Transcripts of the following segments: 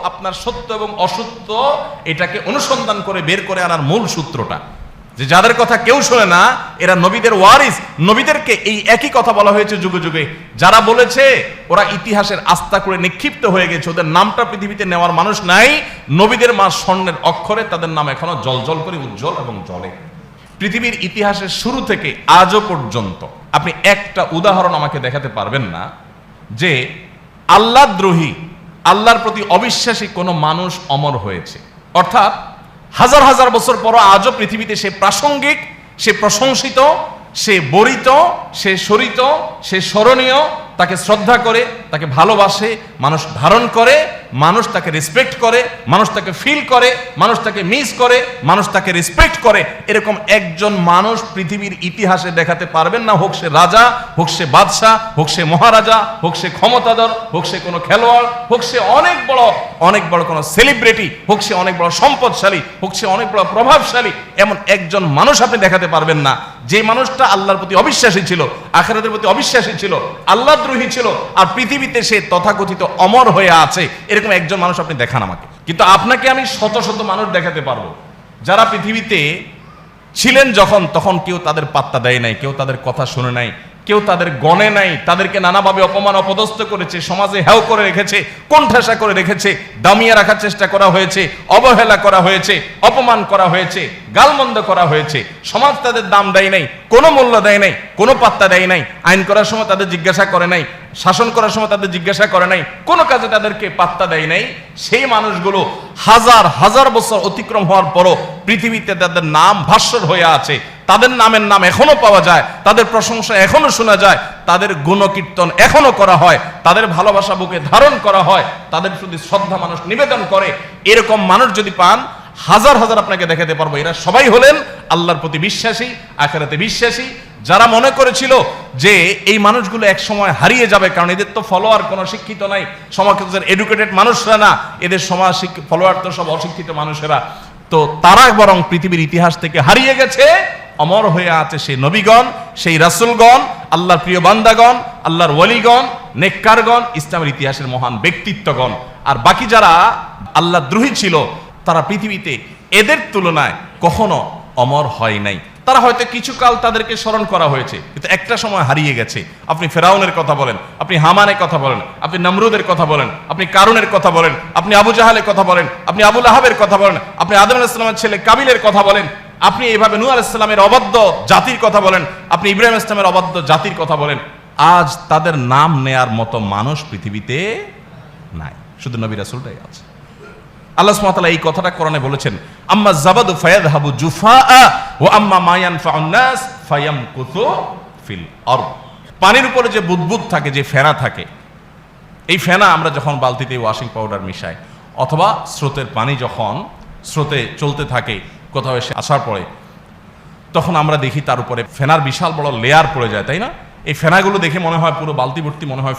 আপনার সত্য এবং অসত্য এটাকে অনুসন্ধান করে বের করে আনার মূল সূত্রটা, যে যাদের কথা কেউ শোনে না এরা নবীদের ওয়ারিস। নবীদেরকে এই একই কথা বলা হয়েছে যুগে যুগে। যারা বলেছে ওরা ইতিহাসের আস্থা করে নিক্ষিপ্ত হয়ে গেছে, ওদের নামটা পৃথিবীতে নেওয়ার মানুষ নাই, নবীদের মা স্বর্ণের অক্ষরে তাদের নাম এখনো জলজল করে উজ্জ্বল এবং জ্বলে। পৃথিবীর ইতিহাসের শুরু থেকে আজও পর্যন্ত আপনি একটা উদাহরণ আমাকে দেখাতে পারবেন না যে আল্লাহদ্রোহী, আল্লাহর প্রতি অবিশ্বাসী কোনো মানুষ অমর হয়েছে। অর্থাৎ হাজার হাজার বছর পর আজও পৃথিবীতে সে প্রাসঙ্গিক, সে প্রশংসিত, সে বরিত, সে সরিত, সে স্মরণীয়, তাকে শ্রদ্ধা করে, তাকে ভালোবাসে, মানুষ ধারণ করে, মানুষ তাকে রেসপেক্ট করে, মানুষ তাকে ফিল করে, মানুষ তাকে মিস করে, মানুষ তাকে রেসপেক্ট করে। এরকম একজন মানুষ পৃথিবীর ইতিহাসে দেখাতে পারবেন না। হোক সে রাজা, হোক সে বাদশাহ, হোক সে মহারাজা, হোক সে ক্ষমতাধর, হোক সে কোনো খেলোয়াড়, হোক সে অনেক বড় কোনো সেলিব্রিটি, হোক সে অনেক বড় সম্পদশালী, হোক সে অনেক বড় প্রভাবশালী, এমন একজন মানুষ আপনি দেখাতে পারবেন না যে মানুষটা আল্লাহর প্রতি অবিশ্বাসী ছিল, আখিরাতের প্রতি অবিশ্বাসী ছিল, আল্লাহদ্রোহী ছিল, আর পৃথিবীতে সে তথাকথিত অমর হয়ে আছে। এরকম একজন মানুষ আপনি দেখান আমাকে। কিন্তু আপনাকে আমি শত শত মানুষ দেখাতে পারবো যারা পৃথিবীতে ছিলেন যখন, তখন কেউ তাদের পাত্তা দেয় নাই, কেউ তাদের কথা শুনে নাই, কেউ তাদের গণে নাই, তাদেরকে নানাভাবে অপমান অপদস্থ করেছে, সমাজে হেও করে রেখেছে, কোণঠাসা করে রেখেছে, দামিয়ে রাখার চেষ্টা করা হয়েছে, অবহেলা করা হয়েছে, অপমান করা হয়েছে, গালমন্দ করা হয়েছে। সমাজ তাদের দাম দেয় নাই, কোনো মূল্য দেয় নাই, কোনো পাত্তা দেয় নাই, আইন করার সময় তাদের জিজ্ঞাসা করে নাই, শাসন করার সময় তাদের জিজ্ঞাসা করে নাই, কোনো কাজে তাদেরকে পাত্তা দেয় নাই। সেই মানুষগুলো হাজার হাজার বছর অতিক্রম হওয়ার পরও পৃথিবীতে তাদের নাম ভাস্বর হয়ে আছে, তাদের নামের নাম এখনো পাওয়া যায়, তাদের প্রশংসা এখনো শোনা যায়, তাদের গুণকীর্তন এখনো করা হয়, তাদের ভালোবাসা বুকে ধারণ করা হয়, তাদের প্রতি শ্রদ্ধা মানুষ নিবেদন করে। এরকম মানুষ যদি পান, হাজার হাজার আপনাকে দেখাতে পারবো। এরা সবাই হলেন আল্লাহর প্রতি বিশ্বাসী, আখিরাতে বিশ্বাসী। যারা মনে করেছিল যে এই মানুষগুলো এক সময় হারিয়ে যাবে, কারণ এদের তো ফলোয়ার কোনো শিক্ষিত নাই, সমাজের এডুকেটেড মানুষরা না, এদের সমাজ ফলোয়ার তো সব অশিক্ষিত মানুষেরা, তো তারা বরং পৃথিবীর ইতিহাস থেকে হারিয়ে গেছে। অমর হয়ে আছে সেই নবীগণ, সেই রাসূলগণ, আল্লাহর প্রিয় বান্দাগণ, আল্লাহর ওয়ালিগণ, নেককারগণ, ইসলামের ইতিহাসের মহান ব্যক্তিত্বগণ। আর বাকি যারা আল্লাহদ্রোহী ছিল তারা পৃথিবীতে এদের তুলনায় কখনো অমর হয় নাই। তারা হয়তো কিছুকাল তাদেরকে স্মরণ করা হয়েছে, কিন্তু একটা সময় হারিয়ে গেছে। আপনি ফেরাউনের কথা বলেন, আপনি হামানের কথা বলেন, আপনি নমরুদের কথা বলেন, আপনি কারুনের কথা বলেন, আপনি আবু জাহালের কথা বলেন, আপনি আবু লাহাবের কথা বলেন, আপনি আদম আলাইহিস সালামের ছেলে কাবিলের কথা বলেন, আপনি এইভাবে নূহ আলাইহিস সালামের অবাধ্য জাতির কথা বলেন, আপনি ইব্রাহিম আলাইহিস সালামের অবাধ্য জাতির কথা বলেন। আজ তাদের নাম নেয়ার মতো মানুষ পৃথিবীতে নাই, শুধু নবী রাসূলটাই আছে। আল্লাহ সুবহানাহু ওয়া তাআলা এই কথাটা কোরআনে বলেছেন, আম্মা যাবাদু ফায়াযহাবু জুফাআ ওয়া আম্মা মা ইয়ানফাউন নাস ফায়ামকুতু ফিল আরদ। পানির উপরে যে বুদবুদ থাকে, যে ফেনা থাকে, এই ফেনা আমরা যখন বালতিতে ওয়াশিং পাউডার মিশাই, অথবা স্রোতের পানি যখন স্রোতে চলতে থাকে কোথাও এসে আসার পরে, তখন আমরা দেখি তার উপরে ফেনার বিশাল বড় লেয়ার পড়ে যায়, তাই না? এই ফেনাগুলো দেখে মনে হয় পুরো বালতি ভর্তি, মনে হয়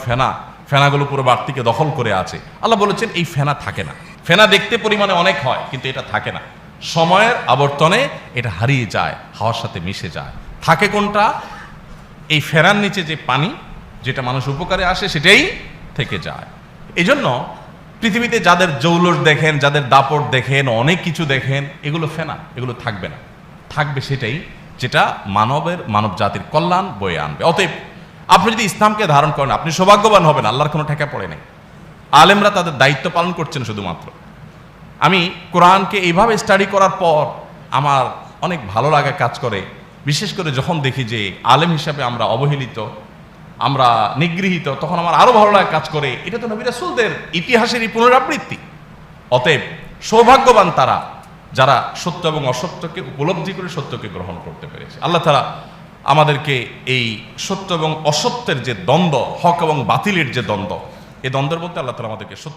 ফেনাগুলো পুরো বালতিকে দখল করে আছে। আল্লাহ বলেছেন এই ফেনা থাকে না। ফেনা দেখতে পরিমাণে অনেক হয়, কিন্তু এটা থাকে না। সময়ের আবর্তনে এটা হারিয়ে যায়, হাওয়ার সাথে মিশে যায়। থাকে কোনটা? এই ফেনার নিচে যে পানি, যেটা মানুষ উপকারে আসে, সেটাই থেকে যায়। এই জন্য পৃথিবীতে যাদের জৌলস দেখেন, যাদের দাপট দেখেন, অনেক কিছু দেখেন, এগুলো ফেনা, এগুলো থাকবে না। থাকবে সেটাই যেটা মানব জাতির কল্যাণ বয়ে আনবে। অতএব আপনি যদি ইসলামকে ধারণ করেন, আপনি সৌভাগ্যবান হবেন, আল্লাহর কোনো ঠেকা পড়ে নেই। আলেমরা তাদের দায়িত্ব পালন করছেন শুধুমাত্র। আমি কোরআনকে এইভাবে স্টাডি করার পর আমার অনেক ভালো লাগা কাজ করে, বিশেষ করে যখন দেখি যে আলেম হিসাবে আমরা অবহেলিত, আমরা নিগৃহীত, তখন আমার আরো ভালো লাগা কাজ করে। এটা তো নবী রাসূলদের ইতিহাসেরই পুনরাবৃত্তি। অতএব সৌভাগ্যবান তারা যারা সত্য এবং অসত্যকে উপলব্ধি করে সত্যকে গ্রহণ করতে পেরেছে। আল্লাহ তাআলা আমাদেরকে এই সত্য এবং অসত্যের যে দ্বন্দ্ব, হক এবং বাতিলের যে দ্বন্দ্ব, এই দ্বন্দ্বের মধ্যে আল্লাহ তাআলা আমাদেরকে সত্য